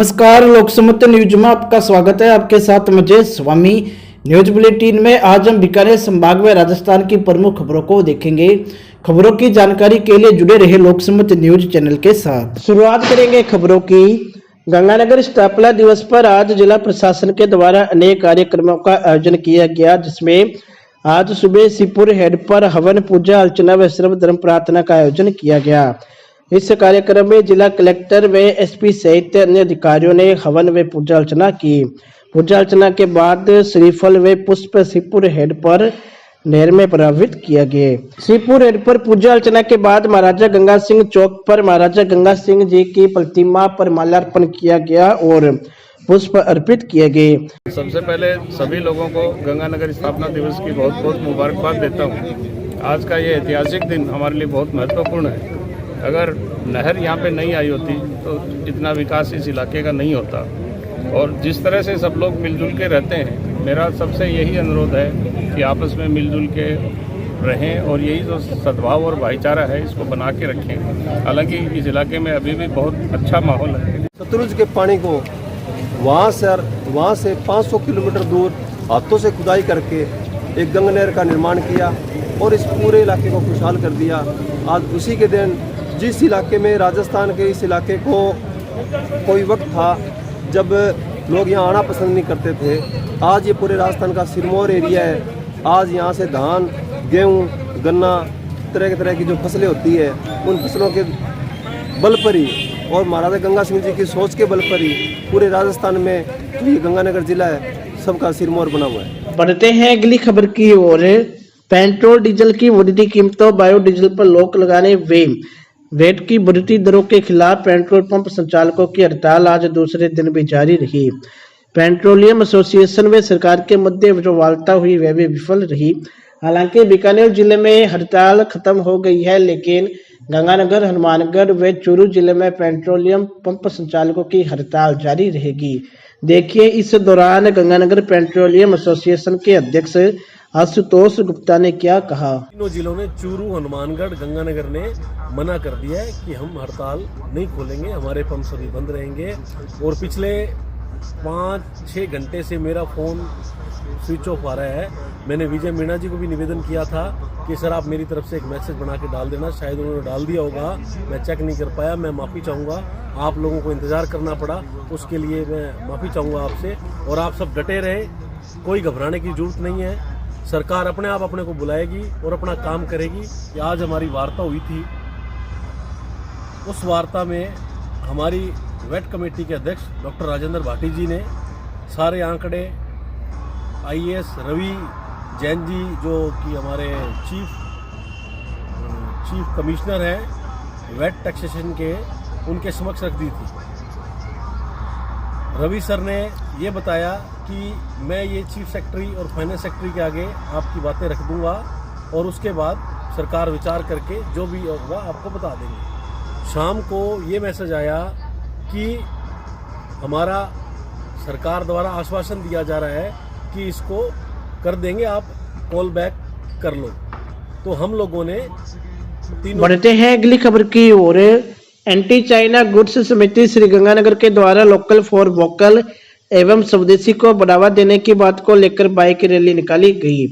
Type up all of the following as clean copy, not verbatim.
नमस्कार, लोकसमत न्यूज में आपका स्वागत है। आपके साथ मुझे स्वामी। न्यूज बुलेटिन में आज हम बीकानेर संभाग में राजस्थान की प्रमुख खबरों को देखेंगे। खबरों की जानकारी के लिए जुड़े रहे लोकसमत न्यूज चैनल के साथ। शुरुआत करेंगे खबरों की। गंगानगर स्थापना दिवस पर आज जिला प्रशासन के द्वारा अनेक कार्यक्रमों का आयोजन किया गया, जिसमें आज सुबह शिवपुर हेड पर हवन, पूजा अर्चना व सर्वधर्म प्रार्थना का आयोजन किया गया। इस कार्यक्रम में जिला कलेक्टर व एसपी सहित अन्य अधिकारियों ने हवन व पूजा अर्चना की। पूजा अर्चना के बाद श्रीफल व पुष्प शिवपुर हेड पर नहर में प्रवाहित किया गया। शिवपुर हेड पर पूजा अर्चना के बाद महाराजा गंगा सिंह चौक पर महाराजा गंगा सिंह जी की प्रतिमा पर माल्यार्पण किया गया और पुष्प अर्पित किए गए। सबसे पहले सभी लोगों को गंगानगर स्थापना दिवस की बहुत बहुत मुबारकबाद देता हूँ। आज का ये ऐतिहासिक दिन हमारे लिए बहुत महत्वपूर्ण है। अगर नहर यहाँ पे नहीं आई होती तो इतना विकास इस इलाके का नहीं होता। और जिस तरह से सब लोग मिलजुल के रहते हैं, मेरा सबसे यही अनुरोध है कि आपस में मिलजुल के रहें और यही जो सद्भाव और भाईचारा है इसको बना के रखें। हालांकि इस इलाके में अभी भी बहुत अच्छा माहौल है। सतलुज के पानी को वहाँ से 500 किलोमीटर दूर हाथों से खुदाई करके एक गंगा नहर का निर्माण किया और इस पूरे इलाके को खुशहाल कर दिया। आज उसी के दिन जिस इलाके में राजस्थान के इस इलाके को कोई वक्त था जब लोग यहाँ आना पसंद नहीं करते थे, आज ये पूरे राजस्थान का सिरमौर एरिया है। आज यहाँ से धान, गेहूँ, गन्ना, तरह की जो फसलें होती है उन फसलों के बल पर ही और महाराजा गंगा सिंह जी की सोच के बल पर ही पूरे राजस्थान में ये गंगानगर जिला है सबका सिरमौर बना हुआ है। बढ़ते हैं अगली खबर की ओर। पेट्रोल डीजल की बढ़ती कीमतों, बायोडीजल पर रोक लगाने व वेट की बढ़ती दरों के खिलाफ पेट्रोल पंप संचालकों की हड़ताल आज दूसरे दिन भी जारी रही। पेट्रोलियम एसोसिएशन व सरकार के मध्य जो वार्ता हुई वह भी विफल रही। हालांकि बीकानेर जिले में हड़ताल खत्म हो गई है, लेकिन गंगानगर, हनुमानगढ़ व चूरू जिले में पेट्रोलियम पंप संचालकों की हड़ताल जारी रहेगी। देखिए इस दौरान गंगानगर पेट्रोलियम एसोसिएशन के अध्यक्ष आशुतोष गुप्ता ने क्या कहा। तीनों जिलों ने, चूरू, हनुमानगढ़, गंगानगर ने मना कर दिया है कि हम हड़ताल नहीं खोलेंगे, हमारे पंप सभी बंद रहेंगे। और पिछले 5-6 घंटे से मेरा फ़ोन स्विच ऑफ आ रहा है। मैंने विजय मीणा जी को भी निवेदन किया था कि सर आप मेरी तरफ से एक मैसेज बना के डाल देना। शायद उन्होंने डाल दिया होगा, मैं चेक नहीं कर पाया। मैं माफ़ी चाहूँगा, आप लोगों को इंतज़ार करना पड़ा, उसके लिए मैं माफ़ी चाहूँगा आपसे। और आप सब डटे रहे, कोई घबराने की ज़रूरत नहीं है। सरकार अपने आप अपने को बुलाएगी और अपना काम करेगी। कि आज हमारी वार्ता हुई थी, उस वार्ता में हमारी वेट कमेटी के अध्यक्ष डॉक्टर राजेंद्र भाटी जी ने सारे आंकड़े, आईएएस रवि जैन जी जो कि हमारे चीफ कमिश्नर हैं वेट टैक्सेशन के, उनके समक्ष रख दी थी। रवि सर ने ये बताया कि मैं ये चीफ सेक्रेटरी और फाइनेंस सेक्रेटरी के आगे आपकी बातें रख दूंगा और उसके बाद सरकार विचार करके जो भी होगा आपको बता देंगे। शाम को ये मैसेज आया कि हमारा सरकार द्वारा आश्वासन दिया जा रहा है कि इसको कर देंगे, आप कॉल बैक कर लो। तो हम लोगों ने बढ़ते हैं अगली खबर की ओर। एंटी चाइना गुड्स समिति श्री गंगानगर के द्वारा लोकल फॉर वोकल एवं स्वदेशी को बढ़ावा देने की बात को लेकर बाइक रैली निकाली गई।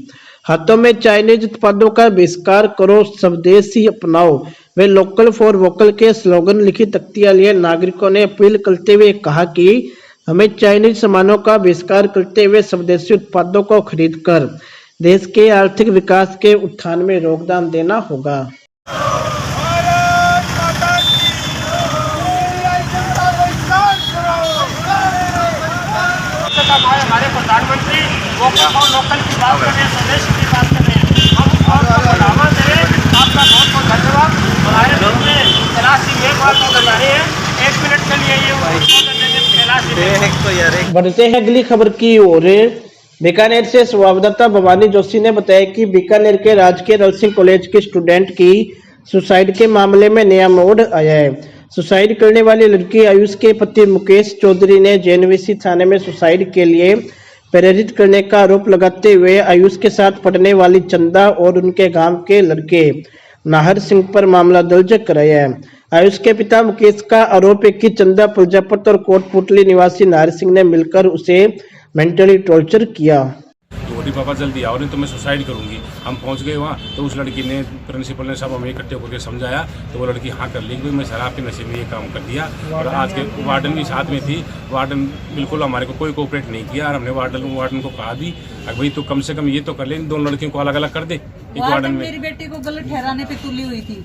हाथों में चाइनीज उत्पादों का बहिष्कार करो, स्वदेशी अपनाओ वे लोकल फॉर वोकल के स्लोगन लिखी तख्तियां लिए नागरिकों ने अपील करते हुए कहा कि हमें चाइनीज सामानों का बहिष्कार करते हुए स्वदेशी उत्पादों को खरीदकर देश के आर्थिक विकास के उत्थान में योगदान देना होगा। हमारे प्रधानमंत्री वोकल और लोकल की बात कर रहे हैं, स्वदेश की बात कर रहे हैं। हम उसको बढ़ावा दें। आपका बहुत बहुत धन्यवाद। हमारे देश में कैलाश सिंह एक बात को बता रहे हैं, 1 मिनट के लिए ये बढ़ते हैं अगली खबर की ओर। बीकानेर से संवाददाता भवानी जोशी ने बताया कि बीकानेर के राजकीय नर्सिंग कॉलेज के स्टूडेंट की सुसाइड के मामले में नया मोड़ आया है। सुसाइड करने वाली लड़की आयुष के पति मुकेश चौधरी ने जेएनवीसी थाने में सुसाइड के लिए प्रेरित करने का आरोप लगाते हुए आयुष के साथ पढ़ने वाली चंदा और उनके गांव के लड़के नाहर सिंह पर मामला दर्ज कराया है। आयुष के पिता मुकेश का आरोप है कि चंदा प्रजापत और कोटपुतली निवासी नाहर सिंह ने मिलकर उसे मेंटली टॉर्चर किया। तो बोली पापा जल्दी आओ नहीं तो मैं सुसाइड करूंगी। हम पहुंच गए वहाँ तो उस लड़की ने, प्रिंसिपल ने सब हमें इकट्ठे होकर समझाया तो वो लड़की हाँ कर ली कि मैं शराब के नशे में ये काम कर दिया। और आज के वार्डन भी साथ में थी, वार्डन बिल्कुल हमारे को कोई कोऑपरेट नहीं किया और हमने वार्डन को कहा भी भाई तो कम से कम ये तो कर ले, इन दोनों लड़कियों को अलग अलग कर दे एक वार्डन में। मेरी बेटी को गलत ठहराने पे तुली हुई थी,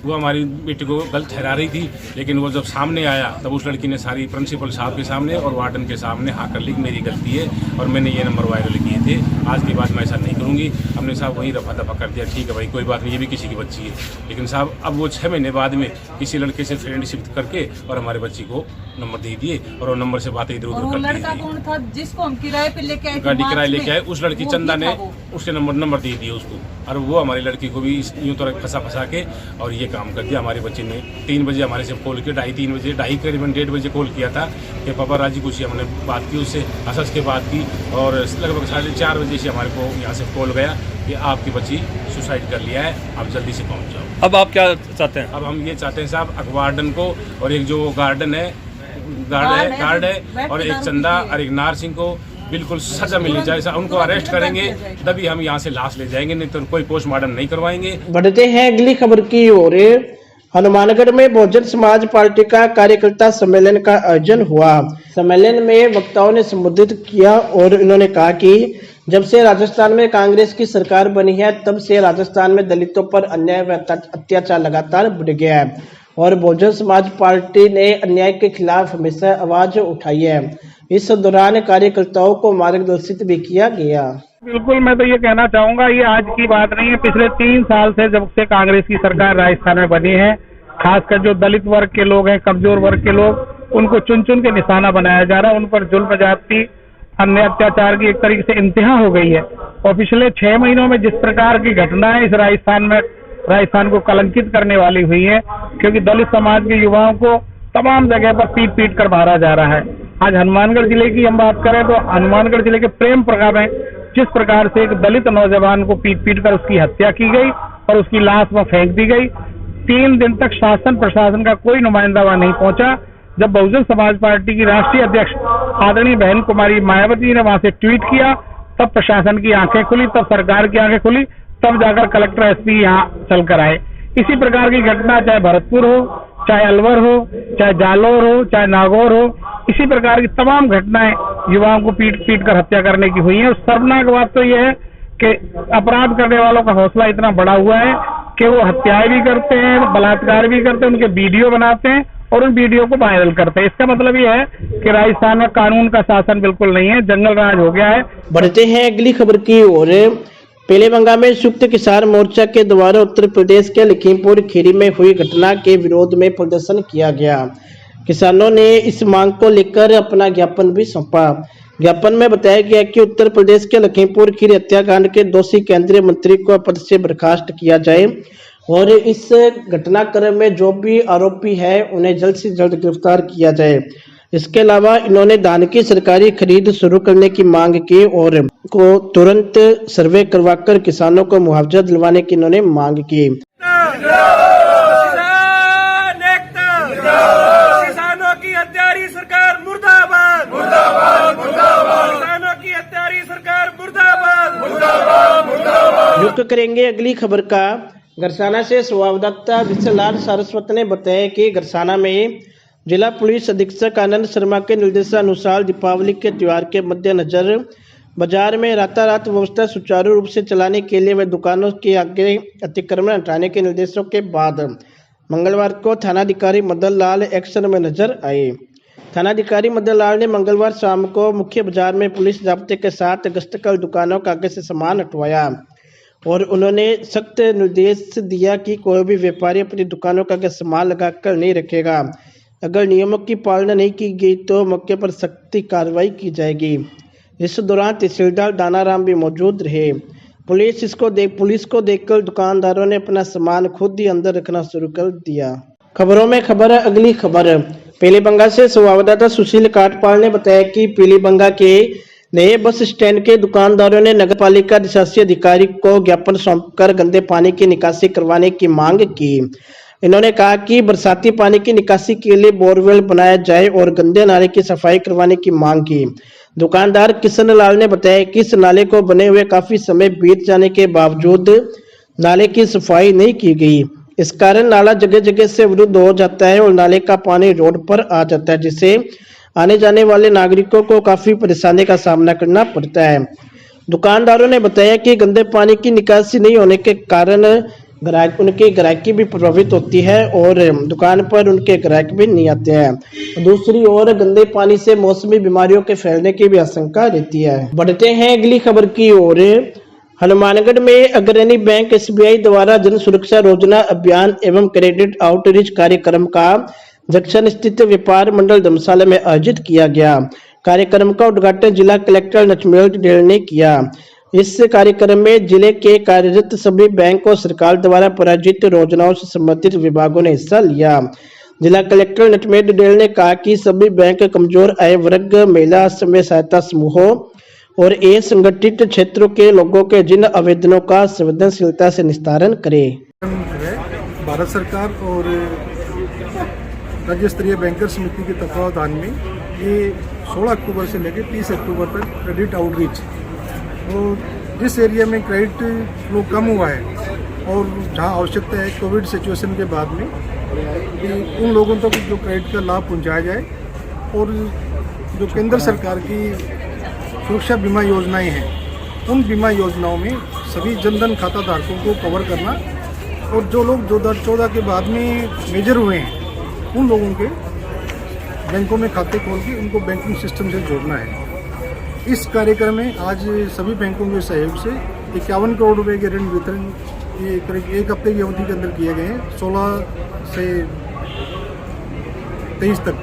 वो हमारी बेटी को गलत ठहरा रही थी, लेकिन वो जब सामने आया तब उस लड़की ने सारी प्रिंसिपल साहब के सामने और वार्डन के सामने हाँ कर ली कि मेरी गलती है और मैंने ये नंबर वायरल किए थे, आज के बाद मैं ऐसा नहीं करूँगी। हमने साहब वहीं रफा दफा कर दिया, ठीक है भाई कोई बात नहीं, ये भी किसी की बच्ची है। लेकिन साहब अब वो 6 महीने बाद में किसी लड़के से फ्रेंडशिप करके और हमारे बच्ची को नंबर दे दिए और वो नंबर से बातें इधर और उधर वो कर लड़का दी। कौन था जिसको हम किराए पे लेके आए थे? गाड़ी किराए मार्च लेके में। आए, उस लड़की वो चंदा भी ने था वो। उसके नंबर दे दिए उसको और वो हमारी लड़की को भी यूँ तो फंसा के और ये काम कर दिया। हमारी बच्ची ने 3 बजे हमारे से कॉल किया, 2:30-3 बजे, करीबन 1:30 बजे कॉल किया था कि पापा राजी खुशी हमने बात की उससे, हंस के बात की और लगभग 4:30 बजे से हमारे को यहाँ से कॉल गया कि आपकी बच्ची सुसाइड कर लिया है, आप जल्दी से पहुँच जाओ। अब आप क्या चाहते हैं? अब हम ये चाहते हैं साहब वार्डन को और एक जो गार्ड है और एक चंदा और एक नार सिंह को बिल्कुल सजा मिलनी चाहिए। उनको अरेस्ट करेंगे तभी हम यहाँ से लाश ले जाएंगे, नहीं तो कोई पोस्टमार्टम नहीं करवाएंगे। बढ़ते हैं अगली खबर की ओर। हनुमानगढ़ में बहुजन समाज पार्टी का कार्यकर्ता सम्मेलन का आयोजन हुआ। सम्मेलन में वक्ताओं ने संबोधित किया और इन्होंने कहा कि जब से राजस्थान में कांग्रेस की सरकार बनी है तब से राजस्थान में दलितों पर अन्याय व अत्याचार लगातार बढ़ गया है और बहुजन समाज पार्टी ने अन्याय के खिलाफ हमेशा आवाज उठाई है। इस दौरान कार्यकर्ताओं को मार्गदर्शित भी किया गया। बिल्कुल, मैं तो ये कहना चाहूंगा, ये आज की बात नहीं है। पिछले 3 साल से जब से कांग्रेस की सरकार राजस्थान में बनी है, खासकर जो दलित वर्ग के लोग हैं, कमजोर वर्ग के लोग, उनको चुन चुन के निशाना बनाया जा रहा है। उन पर जुल्म जाति अन्य अत्याचार की एक तरीके से इंतहा हो गई है। और पिछले 6 महीनों में जिस प्रकार की घटनाएं इस राजस्थान को कलंकित करने वाली हुई है, क्योंकि दलित समाज के युवाओं को तमाम जगह पर पीट कर मारा जा रहा है। आज हनुमानगढ़ जिले की हम बात करें तो हनुमानगढ़ जिले के प्रेम प्रखंड में जिस प्रकार से एक दलित नौजवान को पीट कर उसकी हत्या की गई और उसकी लाश वहां फेंक दी गई, 3 दिन तक शासन प्रशासन का कोई नुमाइंदा वहां नहीं पहुंचा। जब बहुजन समाज पार्टी की राष्ट्रीय अध्यक्ष आदरणीय बहन कुमारी मायावती ने वहां से ट्वीट किया, तब प्रशासन की आंखें खुली, तब सरकार की आंखें खुली, तब जाकर कलेक्टर एसपी यहाँ चलकर आए। इसी प्रकार की घटना चाहे भरतपुर हो, चाहे अलवर हो, चाहे जालौर हो, चाहे नागौर हो, इसी प्रकार की तमाम घटनाएं युवाओं को पीट कर हत्या करने की हुई है। शर्मनाक बात तो यह है कि अपराध करने वालों का हौसला इतना बढ़ा हुआ है कि वो हत्याएं भी करते हैं, बलात्कार भी करते हैं, उनके वीडियो बनाते हैं और उन वीडियो को वायरल करते हैं। इसका मतलब ये है कि राजस्थान में कानून का शासन बिल्कुल नहीं है, जंगल राज हो गया है। बढ़ते हैं अगली खबर की ओर। पेलेबंगा में संयुक्त किसान मोर्चा के द्वारा उत्तर प्रदेश के लखीमपुर खीरी में हुई घटना के विरोध में प्रदर्शन किया गया। किसानों ने इस मांग को लेकर अपना ज्ञापन भी सौंपा। ज्ञापन में बताया गया कि उत्तर प्रदेश के लखीमपुर खीरी हत्याकांड के दोषी केंद्रीय मंत्री को पद से बर्खास्त किया जाए और इस घटनाक्रम में जो भी आरोपी है उन्हें जल्द से जल्द गिरफ्तार किया जाए। इसके अलावा इन्होंने धान की सरकारी खरीद शुरू करने की मांग की और को तुरंत सर्वे करवाकर किसानों को मुआवजा दिलवाने की इन्होंने मांग की। किसानों की हत्यारी सरकार मुर्दाबाद, मुर्दाबाद, मुर्दाबाद। किसानों की हत्यारी सरकार मुर्दाबाद, मुर्दाबाद, मुर्दाबाद। रुक करेंगे अगली खबर का। गरसाना से संवाददाता विशलाल सारस्वत ने बताया कि गरसाना में जिला पुलिस अधीक्षक आनंद शर्मा के निर्देशानुसार दीपावली के त्योहार के मद्देनजर बाजार में रातारात व्यवस्था सुचारू रूप से चलाने के लिए व दुकानों के आगे अतिक्रमण हटाने के निर्देशों के बाद मंगलवार को थानाधिकारी मदन लाल एक्शन में नजर आए। थानाधिकारी मदन लाल ने मंगलवार शाम को मुख्य बाजार में पुलिस जाब्ते के साथ गश्त कर दुकानों के आगे से सामान हटवाया और उन्होंने सख्त निर्देश दिया कि कोई भी व्यापारी अपनी दुकानों का आगे सामान लगाकर नहीं रखेगा। अगर नियमों की पालना नहीं की गई तो मौके पर सख्ती कार्रवाई की जाएगी। इस दौरान तहसीलदार दानाराम भी मौजूद रहे। पुलिस को देखकर दुकानदारों ने अपना सामान खुद ही अंदर रखना शुरू कर दिया। खबरों में खबर है अगली खबर। पीलीबंगा से संवाददाता सुशील काटपाल ने बताया कि पीलीबंगा के नए बस स्टैंड के दुकानदारों ने नगर पालिका अधिशासी अधिकारी को ज्ञापन सौंपकर गंदे पानी की निकासी करवाने की मांग की। इन्होंने कहा कि बरसाती पानी की निकासी के लिए बोरवेल बनाया जाए और गंदे नाले की सफाई करवाने की मांग की। दुकानदार किशन लाल ने बताया कि इस नाले को बने हुए काफी समय बीत जाने के बावजूद नाले की सफाई नहीं की गई। इस कारण नाला जगह जगह से अवरुद्ध हो जाता है और नाले का पानी रोड पर आ जाता है, जिससे आने जाने वाले नागरिकों को काफी परेशानी का सामना करना पड़ता है। दुकानदारों ने बताया कि गंदे पानी की निकासी नहीं होने के कारण उनकी ग्राहकी भी प्रभावित होती है और दुकान पर उनके ग्राहक भी नहीं आते हैं। दूसरी ओर गंदे पानी से मौसमी बीमारियों के फैलने की भी आशंका रहती है। बढ़ते हैं अगली खबर की ओर। हनुमानगढ़ में अग्रणी बैंक SBI द्वारा जन सुरक्षा योजना अभियान एवं क्रेडिट आउटरीच कार्यक्रम का जंक्शन स्थित व्यापार मंडल धर्मशाला में आयोजित किया गया। कार्यक्रम का उद्घाटन जिला कलेक्टर नचमेल डेल ने किया। इस कार्यक्रम में जिले के कार्यरत सभी बैंक और सरकार द्वारा प्रायोजित योजनाओं से संबंधित विभागों ने हिस्सा लिया। जिला कलेक्टर नचमेल डेल ने कहा कि सभी बैंक कमजोर आय वर्ग, महिला स्वयं सहायता समूहों और असंगठित क्षेत्रों के लोगों के जिन आवेदनों का संवेदनशीलता से निस्तारण करें। भारत सरकार और राज्य स्तरीय बैंकर समिति के तत्वावधान में ये 16 अक्टूबर से लेकर 30 अक्टूबर तक क्रेडिट आउटरीच, और जिस एरिया में क्रेडिट फ्लो कम हुआ है और जहां आवश्यकता है कोविड सिचुएशन के बाद में कि उन लोगों तक जो क्रेडिट का लाभ पहुंचाया जाए, और जो केंद्र सरकार की सुरक्षा बीमा योजनाएं हैं उन बीमा योजनाओं में सभी जनधन खाता धारकों को कवर करना, और जो लोग 2014 के बाद में मेजर हुए हैं उन लोगों के बैंकों में खाते खोल के उनको बैंकिंग सिस्टम से जोड़ना है। इस कार्यक्रम में आज सभी बैंकों के सहयोग से 51 करोड़ रुपए के ऋण वितरण ये करीब एक हफ्ते की अवधि के अंदर किए गए हैं, 16 से 23 तक,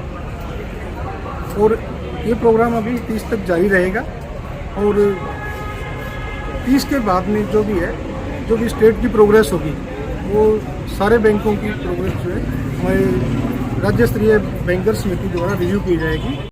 और ये प्रोग्राम अभी 30 तक जारी रहेगा। और 30 के बाद में जो भी स्टेट की प्रोग्रेस होगी वो सारे बैंकों की प्रोग्रेस जो है हमारे राज्य स्तरीय बैंकर समिति द्वारा रिव्यू की जाएगी।